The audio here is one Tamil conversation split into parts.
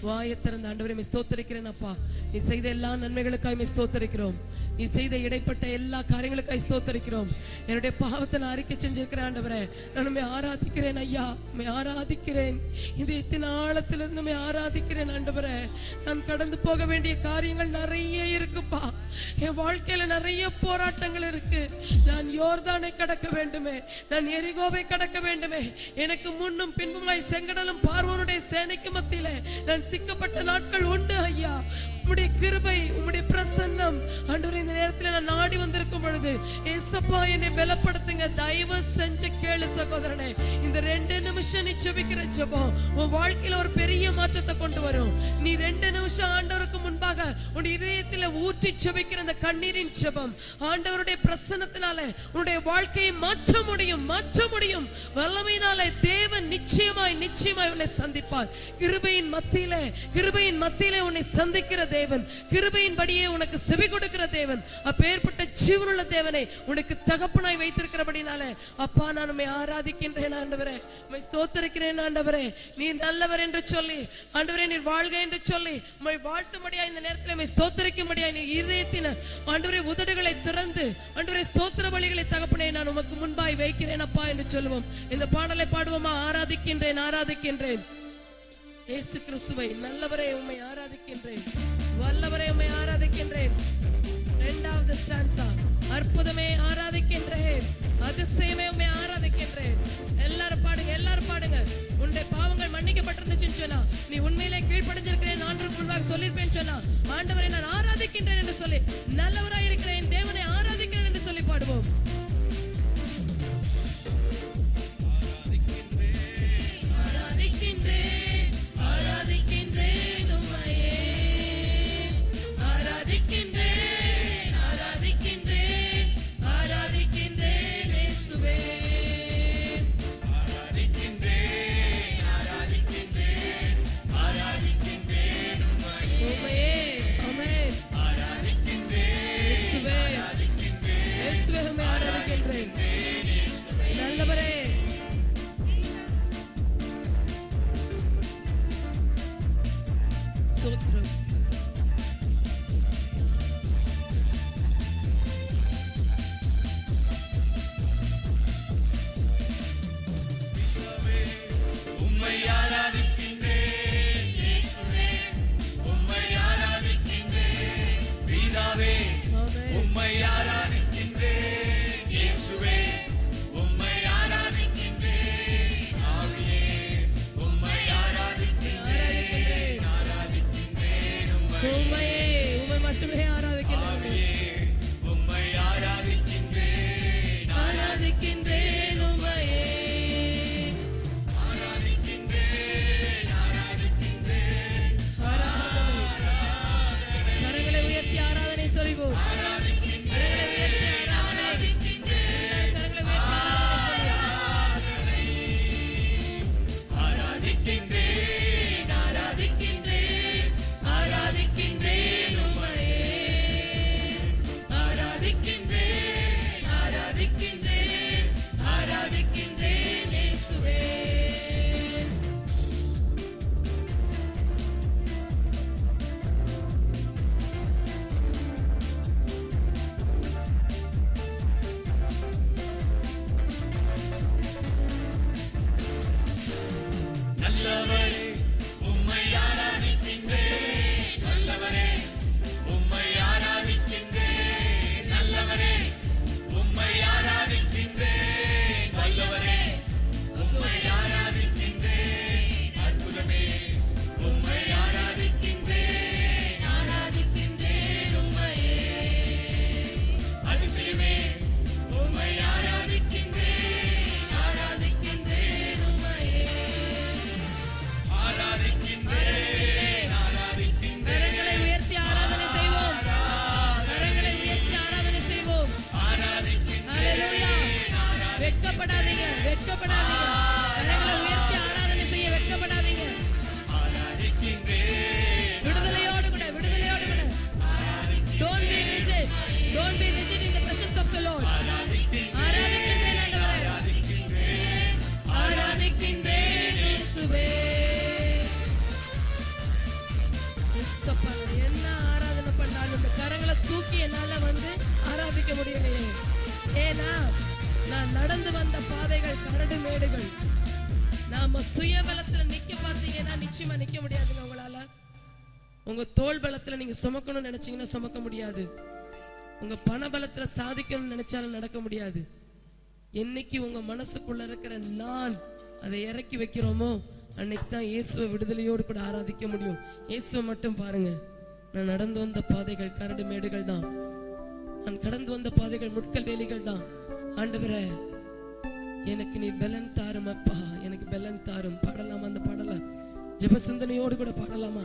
வாயை திறந்த ஆண்டவரே ஸ்தோத்திரிக்கிறேன் அப்பா. நீ செய்த எல்லா நன்மைகளுக்காய் ஸ்தோத்திரிக்கிறோம். நீ செய்த இடைப்பட்ட எல்லா காரியங்களுக்காய் ஸ்தோத்திரிக்கிறோம். என்னுடைய பாவத்தை நான் அறிக்கை செஞ்சிருக்கிறேன் ஆண்டவரே. நான் உம்மை ஆராதிக்கிறேன் ஐயா, உம்மை ஆராதிக்கிறேன். இதயத்தின் ஆழத்திலிருந்து உம்மை ஆராதிக்கிறேன் ஆண்டவரே. நான் கடந்து போக வேண்டிய காரியங்கள் நிறைய இருக்குப்பா. என் வாழ்க்கையில நிறைய போராட்டங்கள் இருக்கு. நான் யோர்தானை கடக்க வேண்டுமே, நான் எரிகோவை கடக்க வேண்டுமே. எனக்கு முன்னும் பின்புமாய் செங்கடலும் பார்வோனுடைய சேனைக்கு மத்தியிலே நான் சிக்கப்பட்ட நாட்கள் உண்டு ஐயா. உம்முடைய கிருபை, உம்முடைய பிரசன்னம் ஆண்டவரே இந்த நேரத்தில் நான் நாடி வந்திருக்கும் பொழுது ஏசப்பா என்னை பலப்படுத்துங்க. தயவு செஞ்சு கேளு சகோதரனே. இந்த 2 நிமிஷம் நீ செபிக்கிற ஜெபம் உன் வாழ்க்கையில ஒரு பெரிய மாற்றத்தை கொண்டு வரும். நீ 2 நிமிஷம் ஆண்டவருக்கு முன்பாக உன் இதயத்தில் ஊற்றி செபிக்கிற அந்த கண்ணீரின் ஜெபம் ஆண்டவருடைய பிரசன்னத்தினால உன்னுடைய வாழ்க்கையை மாற்ற முடியும், மாற்ற முடியும். வல்லமையினாலே தேவன் நிச்சயமாய் நிச்சயமாய் உன்னை சந்திப்பார். கிருபையின் மத்தியிலே உன்னை சந்திக்கிற தேவன், கிருபையின்படியே உனக்கு செவி கொடுக்கிற தேவன், அப்பேற்பட்ட ஜீவனுள்ள தேவனை உனக்கு தகப்பனாய் வைத்திருக்கிறபடினாலே அப்பா நான் உம்மை ஆராதிக்கின்றேன் ஆண்டவரே, உம்மை ஸ்தோத்திரிக்கிறேன் ஆண்டவரே. நீர் நல்லவர் என்று சொல்லி ஆண்டவரே, நீர் வாழ்க என்று சொல்லி உம்மை வாழ்த்தும்படியா இந்த நேரத்தில் உம்மை ஸ்தோத்திரிக்கும்படியா நீ இதயத்தின் ஆண்டவரே உதடுகளை திறந்து ஆண்டவரே ஸ்தோத்திர பலிகளை தகப்பனே நான் உமக்கு முன்பாய் வைக்கிறேன் அப்பா என்று சொல்லுவோம். இந்த பாடலை பாடுவோமா? ஆராதிக்கின்றேன் ஆராதிக்கின்றேன் இயேசு கிறிஸ்துவை. நல்லவரே உம்மை ஆராதிக்கின்றேன், வல்லவரே உம்மை ஆராதிக்கின்றேன். 2வது ஸ்டான்ஸா, அற்புதமே ஆராதிக்கின்றேன், அதிசயமே உம்மை ஆராதிக்கின்றேன். எல்லாரும் பாடுங்க, எல்லாரும் பாடுங்க. உன்னுடைய பாவங்கள் மன்னிக்கப்பட்டிருந்துச்சுன்னு சொன்னா, நீ உண்மையிலே கீழ்ப்படிஞ்சிருக்கிறேன் ஆண்டவருக்கு முன்பாக சொல்லியிருப்பேன்னு சொன்னா, ஆண்டவரை நான் ஆராதிக்கின்றேன் என்று சொல்லி, நல்லவராய் இருக்கிறேன் தேவனை ஆராதிக்கிறேன் என்று சொல்லி பாடுவோம். ஆராதிக்கின்றேன் ஏசப்பா என்ன ஆராதனை பண்ணாலும் இந்த கரங்களை தூக்கி என்னால ஆராதிக்க முடியலையே. ஏன்னா நான் நடந்து வந்த பாதைகள் கரடு மேடுகள். நாம சுய பலத்துல நிக்க பார்த்தீங்கன்னா நிச்சயமா நிக்க முடியாதுங்க. உங்களால உங்க தோல் பலத்துல நீங்க சுமக்கணும்னு நினைச்சீங்கன்னா சுமக்க முடியாது. உங்க பண பலத்துல சாதிக்கணும்னு நினைச்சாலும் நடக்க முடியாது. என்னைக்கு உங்க மனசுக்குள்ள இருக்கிற நான் அதை இறக்கி வைக்கிறோமோ அன்னைக்கு தான் இயேசுவை விடுதலையோடு கூட ஆராதிக்க முடியும். இயேசுவை மட்டும் பாருங்க. நான் நடந்து வந்த பாதைகள் கரடு மேடுகள் தான். நான் கடந்து வந்த பாதைகள் முட்கல் வேலிகள் தான். ஆண்டவரே எனக்கு நீ பலன் தாரும் அப்பா, எனக்கு பலன் தாரும். பாடலாமா அந்த பாடல? ஜெப சிந்தனையோடு கூட பாடலாமா?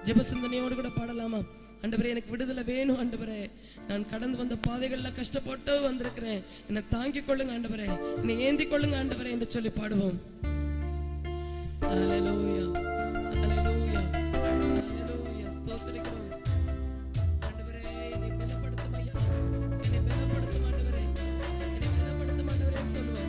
ஜெப சிந்தனையோடு கூட பாடலாமா? ஆண்டவரே எனக்கு விடுதலை வேணும் ஆண்டவரே. நான் கடந்து வந்த பாதைகள்ல கஷ்டப்பட்டு வந்திருக்கிறேன். என்னை தாங்கிக் கொள்ளுங்க ஆண்டவரே, என்னை ஏந்தி கொள்ளுங்க ஆண்டவரே என்று சொல்லி பாடுவோம். ஹல்லேலூயா, ஹல்லேலூயா, ஹல்லேலூயா. ஸ்தோத்திரிக்கிறோம் ஆண்டவரே. என்னை பலப்படுத்தும் ஐயா, என்னை பலப்படுத்தும் ஆண்டவரே, என்னை பலப்படுத்தும் ஆண்டவரே சொல்லுவோம்.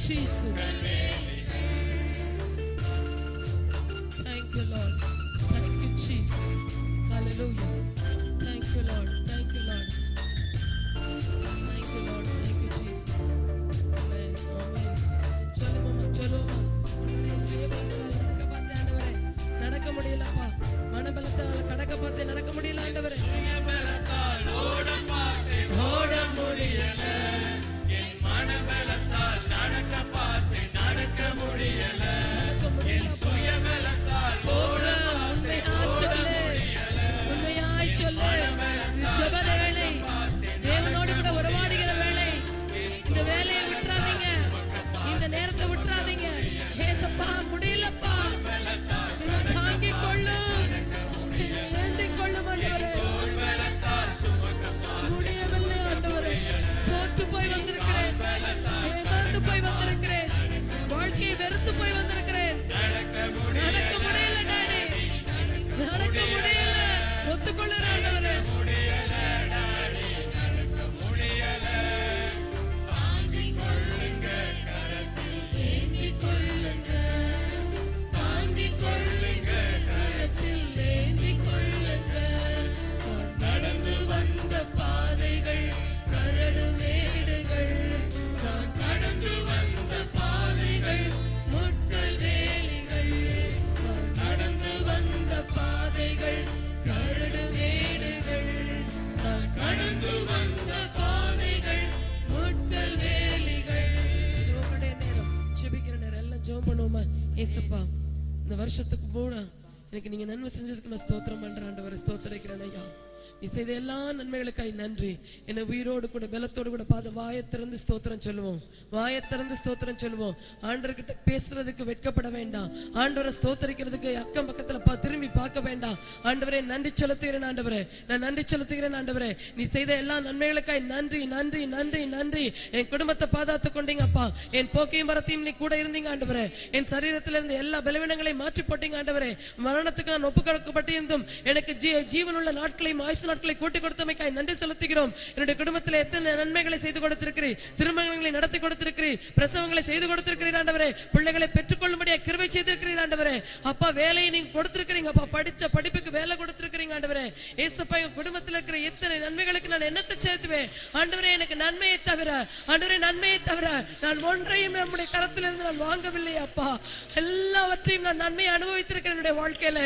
Jesus. Thank you, Lord. Thank you, Jesus. Hallelujah. Thank you, Lord. Thank you, Lord. Thank you, Lord. Thank you, Jesus. Amen. Amen. Chalo mama, chalo mama. நடக்க பார்த்தே ஆண்டவரே, நடக்க முடியலப்பா. மனபலத்தால கடக்க பார்த்தே நடக்க முடியல ஆண்டவரே. மனபலத்தால் ஓட பார்த்தே ஓட முடியல. என் மனபலத்தால் நடக்க பார்த்தே நடக்க முடியல. என் சுயபலத்தால் ஓட உண்மையாய் சொல்லு, உண்மையாய் சொல்லு. ஜெப வேளை, தேவனோடு கூட உறவாடுகிற வேளை. இந்த வேலையை விட்டுறாதீங்க, இந்த நேரத்தை விட்டுறாதீங்க. ஏசப்பா முடியலப்பா, தாங்கிக் கொள்ளும், ஏந்திக் கொள்ளும் ஆண்டவரே. முடியவில்லை ஆண்டவரே, தோற்று போய் வந்திருக்கிறேன், ஏமாந்து போய் வந்திருக்கிறேன், வாழ்க்கையை வெறுத்து போய் வந்திருக்கிறேன். நடக்க முடியல டாடி, நடக்க முடியல. ஒத்துக்கொள்ளுற ஆண்டவரே. ஏசப்பா இந்த வருஷத்துக்கு போன எனக்கு நீங்க நன்மை செஞ்சதுக்கு நான் ஸ்தோத்திரம் பண்றேன் ஆண்டவரே. ஸ்தோத்திரிக்கிறேன் ஐயா. நீ செய்த எல்லா நன்மைகளுக்காய் நன்றி. என்னை உயிரோடு கூட பலத்தோடு கூட பார்த்து வாயை திறந்து ஸ்தோத்திரம் சொல்லுவோம், வாயை திறந்து ஸ்தோத்திரம் சொல்லுவோம். ஆண்டவர்கிட்ட பேசுறதுக்கு வெட்கப்பட வேண்டாம். ஆண்டவரை ஸ்தோத்தரிக்கிறதுக்கு அக்கம் பக்கத்துல திரும்பி பார்க்க வேண்டாம். ஆண்டவரே நன்றி செலுத்துகிறேன் ஆண்டவரே, நான் நன்றி செலுத்துகிறேன் ஆண்டவரே. நீ செய்த எல்லா நன்மைகளுக்காய் நன்றி நன்றி நன்றி நன்றி. என் குடும்பத்தை பாதுகாத்து கொண்டீங்க அப்பா. என் போக்கையும் வரத்தையும் நீ கூட இருந்தீங்க ஆண்டவரே. என் சரீரத்தில் இருந்து எல்லா பலவீனங்களையும் மாற்றி போட்டீங்க ஆண்டவரே. மரணத்துக்கு நான் ஒப்பு கொடுக்கப்பட்டிருந்தும் எனக்கு ஜீவனுள்ள நாட்களையும் ஆயுசு நாட்களை கூட்டி கொடுத்தமைக்காய் நன்றி செலுத்துகிறோம். என்னுடைய குடும்பத்தில் எத்தனை நன்மைகளை செய்து கொடுத்திருக்கிறீர். திருமணங்களை நடத்தி கொடுத்திருக்கிறீர், பிரசவங்களை செய்து கொடுத்திருக்கிறீர் ஆண்டவரே. பிள்ளைகளை பெற்றுக்கொள்ளும்படியாக கிருபை செய்திருக்கிறீர் ஆண்டவரே. அப்பா வேலையை நீங்க கொடுத்திருக்கிறீங்க அப்பா. படிச்ச படிப்புக்கு வேலை கொடுத்திருக்கிறீங்க ஆண்டவரே. ஏசப்பா என் குடும்பத்தில் இருக்கிற எத்தனை நன்மைகளுக்கு நான் என்னத்தை சேர்த்துவேன் ஆண்டவரே. எனக்கு நன்மையை தவிர ஆண்டவரே, நன்மையை தவிர நான் ஒன்றையும் நம்முடைய கரத்திலிருந்து நான் வாங்கவில்லை அப்பா. எல்லாவற்றையும் நான் நன்மையை அனுபவித்திருக்கிறேன் என்னுடைய வாழ்க்கையில.